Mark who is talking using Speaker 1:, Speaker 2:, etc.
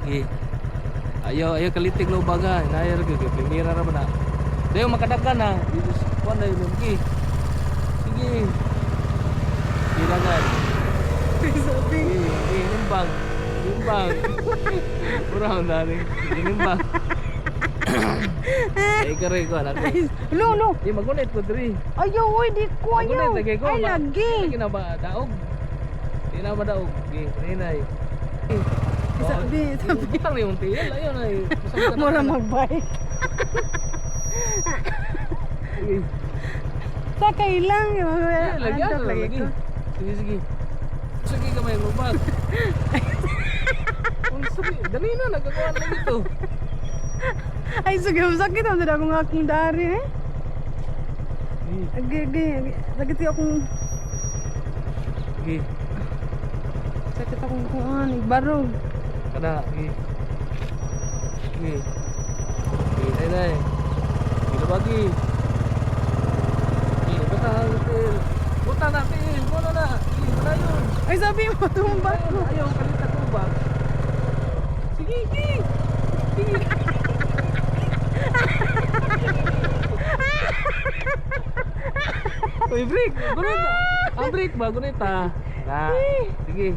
Speaker 1: Sige. Ayaw kalitig lo baga. Nayar gyud primera ra man na. Dayo makadagan na. Kuan na yun. Sige. Sige. Gilangan.
Speaker 2: Sabi.
Speaker 1: Nimbang. Nimbang. Kurang dali. Nimbang. Ay kare ko anak.
Speaker 2: No.
Speaker 1: Di magunit ko diri.
Speaker 2: Ayaw, oy, di ko ayaw.
Speaker 1: Magunit lagi ko.
Speaker 2: Ay, lagi.
Speaker 1: Lagi na ba daog? Di na ba daog? Sige, rinay.
Speaker 2: Sabi.
Speaker 1: Butang na yung tiil. Ayun ay.
Speaker 2: Mura magbike.
Speaker 1: Sige.
Speaker 2: Sakay lang.
Speaker 1: Lagi
Speaker 2: Andot
Speaker 1: lagi.
Speaker 2: lagi ko.
Speaker 1: Sige, sige. Sige ka may lubag. Sige, dali na. Nagagawa lang ito.
Speaker 2: Ay, sige, sakit ang dada akong aking dari, eh. Agi. Sakit akong...
Speaker 1: Sige.
Speaker 2: Sakit akong kuhan, ibarog.
Speaker 1: Kada. Sige. Sige. Sige, nay. Sige, lubagi. Sige, butang natin. Butang natin. Wala na. Sige, wala yun.
Speaker 2: Ay, sabi mo, tumbat ko.
Speaker 1: Ayaw, kalita ko ba? Sige, sige. Sige. Uy, break! Gunita! Ang break ba? Gunita! Na, sige.